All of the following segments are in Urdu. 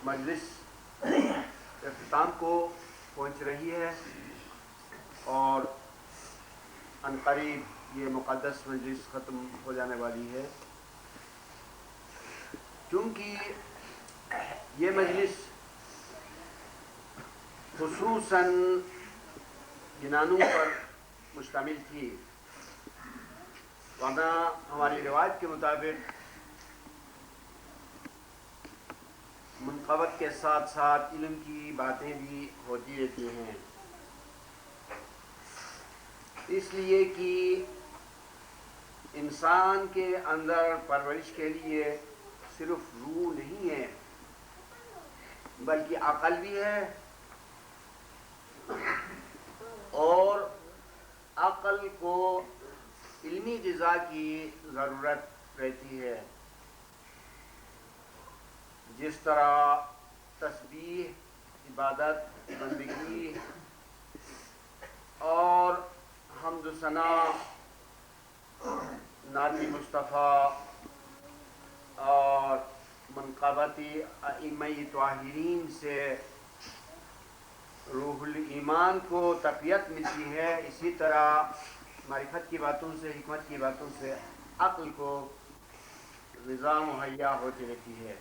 مجلس اختتام کو پہنچ رہی ہے اور عنقریب یہ مقدس مجلس ختم ہو جانے والی ہے۔ چونکہ یہ مجلس خصوصاً جنانوں پر مشتمل تھی، ورنہ ہماری روایت کے مطابق منقبت کے ساتھ ساتھ علم کی باتیں بھی ہوتی رہتی ہیں، اس لیے کہ انسان کے اندر پرورش کے لیے صرف روح نہیں ہے بلکہ عقل بھی ہے، اور عقل کو علمی غذا کی ضرورت رہتی ہے۔ جس طرح تسبیح، عبادت، بندگی اور حمد و ثنا، نعت مصطفیٰ اور منقبتی ائمہ طاہرین سے روح الایمان کو تقویت ملتی ہے، اسی طرح معرفت کی باتوں سے، حکمت کی باتوں سے عقل کو غذا مہیا ہوتی رہتی ہے۔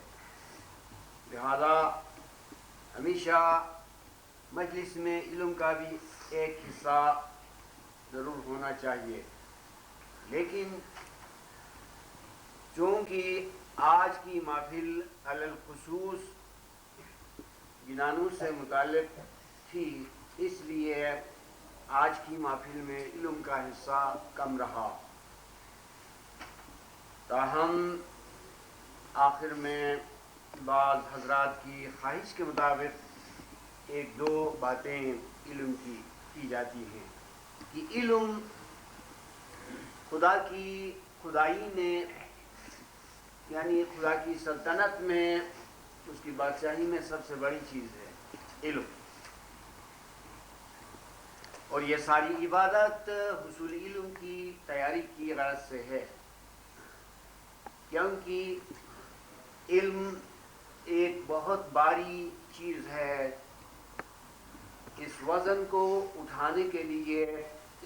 لہذا ہمیشہ مجلس میں علم کا بھی ایک حصہ ضرور ہونا چاہیے، لیکن چونکہ آج کی محفل علی الخصوص جنانوں سے متعلق تھی، اس لیے آج کی محفل میں علم کا حصہ کم رہا۔ تاہم آخر میں بعض حضرات کی خواہش کے مطابق ایک دو باتیں علم کی جاتی ہیں کہ علم خدا کی خدائی میں، یعنی خدا کی سلطنت میں، اس کی بادشاہی میں سب سے بڑی چیز ہے علم، اور یہ ساری عبادت حصول علم کی تیاری کی غرض سے ہے، کیونکہ علم ایک بہت باری چیز ہے۔ اس وزن کو اٹھانے کے لیے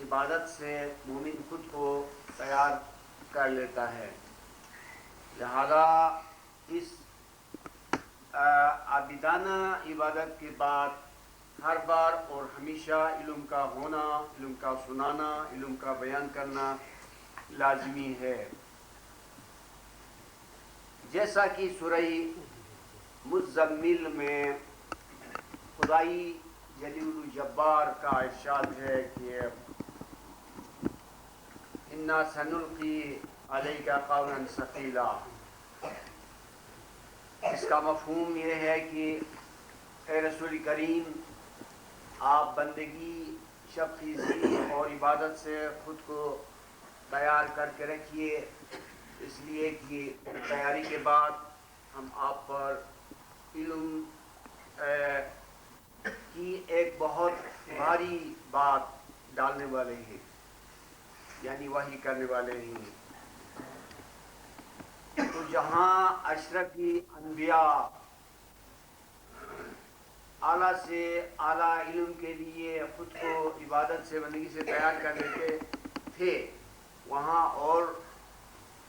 عبادت سے مومن خود کو تیار کر لیتا ہے، لہذا اس عابدانہ عبادت کے بعد ہر بار اور ہمیشہ علم کا ہونا، علم کا سنانا، علم کا بیان کرنا لازمی ہے۔ جیسا کہ سورہ مزمل میں خدائی جلیل الجبار کا ارشاد ہے کہ اِنَّا سَنُلْقِي عَلَيْكَ قَوْلًا ثَقِيلًا، اس کا مفہوم یہ ہے کہ اے رسول کریم، آپ بندگی، شب خیزی اور عبادت سے خود کو تیار کر کے رکھیے، اس لیے کہ تیاری کے بعد ہم آپ پر علم کی ایک بہت بھاری بات ڈالنے والے ہیں، یعنی وحی کرنے والے ہیں۔ تو جہاں اشرفی انبیاء اعلیٰ سے اعلیٰ علم کے لیے خود کو عبادت سے، بندگی سے تیار کر لیتے تھے، وہاں اور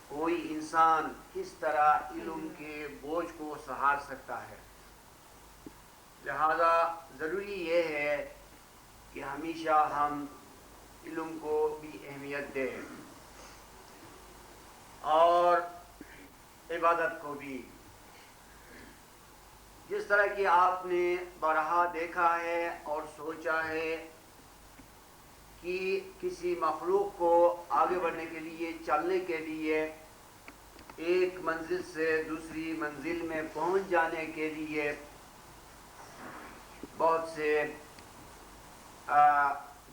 کوئی انسان کس طرح علم کے بوجھ کو سہار سکتا ہے؟ لہذا ضروری یہ ہے کہ ہمیشہ ہم علم کو بھی اہمیت دیں اور عبادت کو بھی۔ جس طرح کہ آپ نے بارہا دیکھا ہے اور سوچا ہے کہ کسی مخلوق کو آگے بڑھنے کے لیے، چلنے کے لیے، ایک منزل سے دوسری منزل میں پہنچ جانے کے لیے بہت سے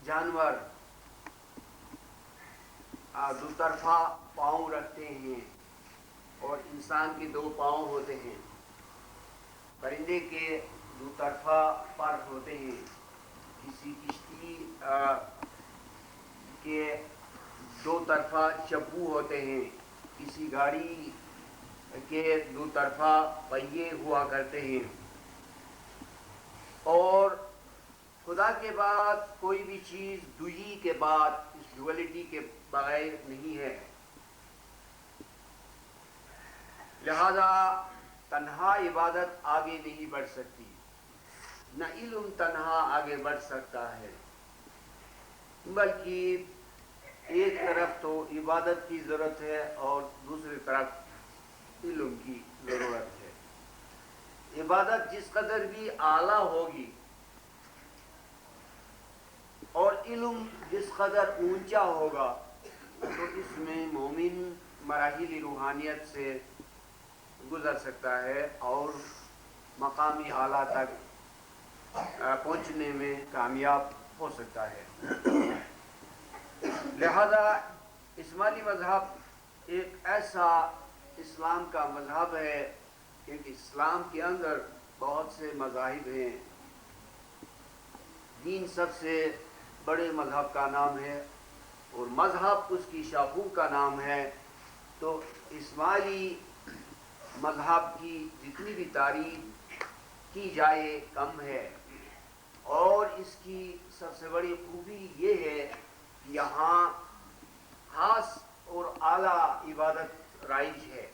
جانور دو طرفہ پاؤں رکھتے ہیں، اور انسان کے دو پاؤں ہوتے ہیں۔ پرندے کے دو طرفہ پر ہوتے ہیں، کسی کشتی کے دو طرفہ چپو ہوتے ہیں، کسی گاڑی کے دو طرفہ پہیے ہوا کرتے ہیں۔ اور خدا کے بعد کوئی بھی چیز دوئی کے بعد اس ڈویلٹی کے بغیر نہیں ہے. لہذا تنہا عبادت آگے نہیں بڑھ سکتی، نہ علم تنہا آگے بڑھ سکتا ہے، بلکہ ایک طرف تو عبادت کی ضرورت ہے اور دوسری طرف علم کی ضرورت ہے. عبادت جس قدر بھی اعلیٰ ہوگی اور علم جس قدر اونچا ہوگا تو اس میں مومن مراحل روحانیت سے گزر سکتا ہے اور مقامی اعلیٰ تک پہنچنے میں کامیاب ہو سکتا ہے. لہذا اسماعیلی مذہب ایک ایسا اسلام کا مذہب ہے کیونکہ اسلام کے اندر بہت سے مذاہب ہیں. دین سب سے بڑے مذہب کا نام ہے اور مذہب اس کی شاخوں کا نام ہے. تو اسماعیلی مذہب کی جتنی بھی تعریف کی جائے کم ہے، اور اس کی سب سے بڑی خوبی یہ ہے کہ یہاں خاص اور اعلیٰ عبادت رائج ہے.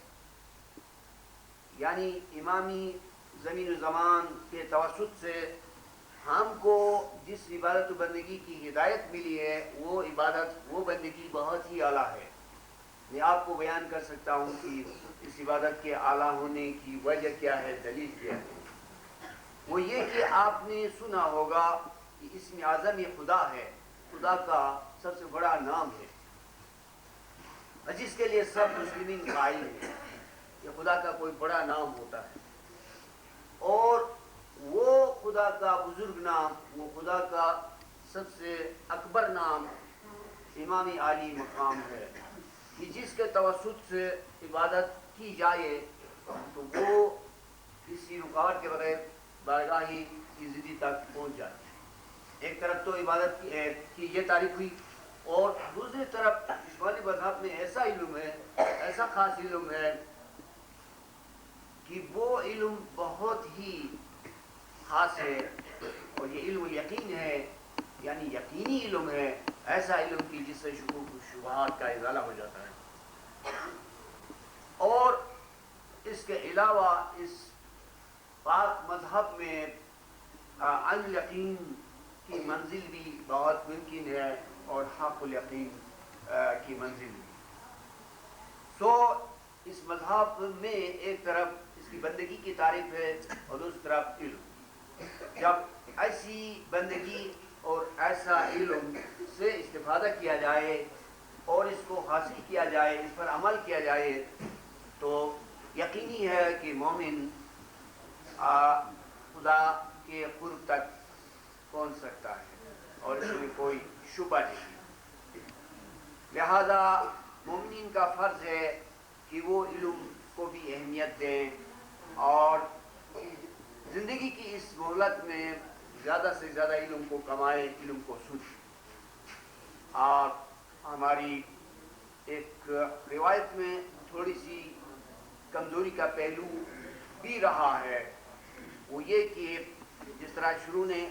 یعنی امامی زمین و زمان کے توسط سے ہم کو جس عبادت و بندگی کی ہدایت ملی ہے وہ عبادت وہ بندگی بہت ہی اعلیٰ ہے. میں آپ کو بیان کر سکتا ہوں کہ اس عبادت کے اعلیٰ ہونے کی وجہ کیا ہے، دلیل کیا ہے. وہ یہ کہ آپ نے سنا ہوگا کہ اسم اعظم یہ خدا ہے، خدا کا سب سے بڑا نام ہے جس کے لیے سب مسلمین قائل ہیں کہ خدا کا کوئی بڑا نام ہوتا ہے. اور وہ خدا کا بزرگ نام، وہ خدا کا سب سے اکبر نام امامی عالی مقام ہے کہ جس کے توسط سے عبادت کی جائے تو وہ کسی رکاوٹ کے بغیر بارگاہی کی زدی تک پہنچ جاتی ہے. ایک طرف تو عبادت کی یہ تعریف ہوئی، اور دوسری طرف اسماعیلی مذہب میں ایسا علم ہے، ایسا خاص علم ہے کہ وہ علم بہت ہی خاص ہے، اور یہ علم یقین ہے، یعنی یقینی علم ہے، ایسا علم کی جس سے شکوک و شبہات کا ازالہ ہو جاتا ہے. اور اس کے علاوہ اس پاک مذہب میں عن یقین کی منزل بھی بہت ممکن ہے اور حق الیقین کی منزل بھی. سو اس مذہب میں ایک طرف اس کی بندگی کی تعریف ہے اور دوسری طرف علم. جب ایسی بندگی اور ایسا علم سے استفادہ کیا جائے اور اس کو حاصل کیا جائے، اس پر عمل کیا جائے، تو یقینی ہے کہ مومن خدا کے قرب تک پہنچ سکتا ہے اور اس میں کوئی شبہ نہیں. لہذا مومنین کا فرض ہے کہ وہ علم کو بھی اہمیت دیں اور زندگی کی اس مہلت میں زیادہ سے زیادہ علم کو کمائے، علم کو سوچیں. اور ہماری ایک روایت میں تھوڑی سی کمزوری کا پہلو بھی رہا ہے، وہ یہ کہ جس طرح شروع میں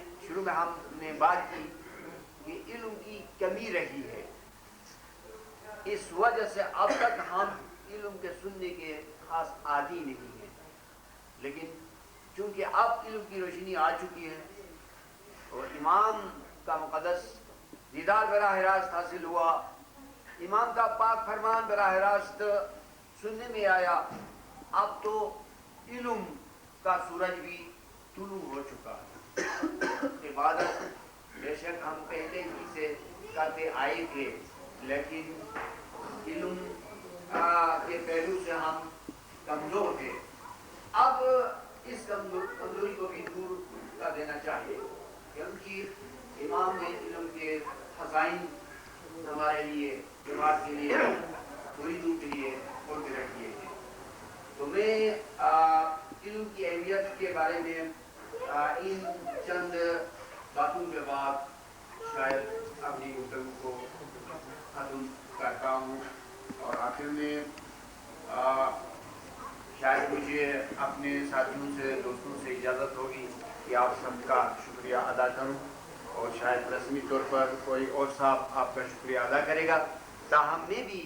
ہم نے بات کی کہ علم کی کمی رہی ہے، اس وجہ سے اب تک ہم علم کے سننے کے خاص عادی نہیں ہیں. لیکن چونکہ اب علم کی روشنی آ چکی ہے اور امام کا مقدس دیدار براہ راست حاصل ہوا، امام کا پاک فرمان براہ راست سننے میں آیا، اب تو علم کا سورج بھی طلوع ہو چکا ہے. عبادت بے شک ہم پہلے ہی سے کرتے آئے تھے، لیکن علم کے پہلو سے ہم کمزور تھے. اب اس کمزوری کو بھی دور کر دینا چاہیے، کیونکہ امام نے علم کے خزائن ہمارے لیے، جماعت کے لیے، مریدوں کے لیے کھول کے رکھ دیے ہیں. تو میں علم کی اہمیت کے بارے میں ان چند باتوں کے بعد شاید اپنی گفتگو کو ختم کرتا ہوں، اور آخر میں شاید مجھے اپنے ساتھیوں سے، دوستوں سے اجازت ہوگی کہ آپ سب کا شکریہ ادا کروں، اور شاید رسمی طور پر کوئی اور صاحب آپ کا شکریہ ادا کرے گا، تاہم میں بھی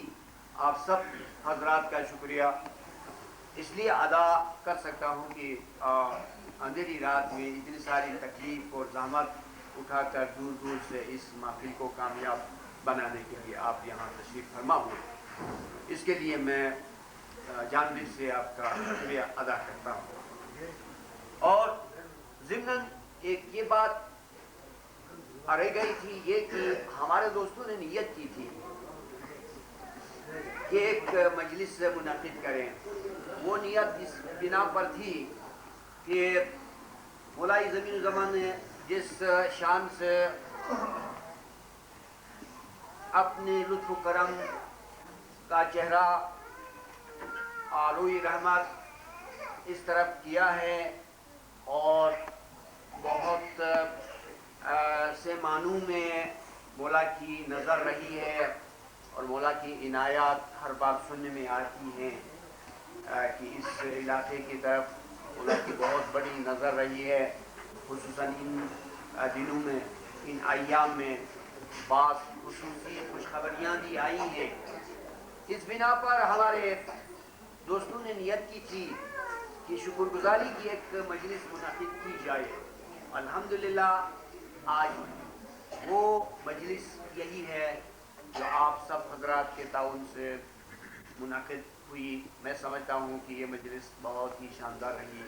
آپ سب حضرات کا شکریہ اس لیے ادا کر سکتا ہوں کہ اندھیری رات میں اتنی ساری تکلیف اور زحمت اٹھا کر دور دور سے اس محفل کو کامیاب بنانے کے لیے آپ یہاں تشریف فرما ہوئے، اس کے لیے میں جان دل سے آپ کا شکریہ ادا کرتا ہوں۔ اور ضمناً ایک یہ بات رہ گئی تھی، یہ کہ ہمارے دوستوں نے نیت کی تھی کہ ایک مجلس منعقد کریں۔ وہ نیت اس بنا پر تھی کہ مولائی زمین و زمان نے جس شان سے اپنے لطف و کرم کا چہرہ روئی رحمت اس طرف کیا ہے، اور بہت سے معنوں میں مولا کی نظر رہی ہے، اور مولا کی عنایات ہر بات سننے میں آتی ہیں کہ اس علاقے کی طرف مولا کی بہت بڑی نظر رہی ہے، خصوصاً ان دنوں میں، ان ایام میں بعض خصوصی خوشخبریاں بھی آئی ہیں۔ اس بنا پر ہمارے دوستوں نے نیت کی تھی کہ شکر گزاری کی ایک مجلس منعقد کی جائے۔ الحمدللہ آج وہ مجلس یہی ہے جو آپ سب حضرات کے تعاون سے منعقد ہوئی۔ میں سمجھتا ہوں کہ یہ مجلس بہت ہی شاندار رہی،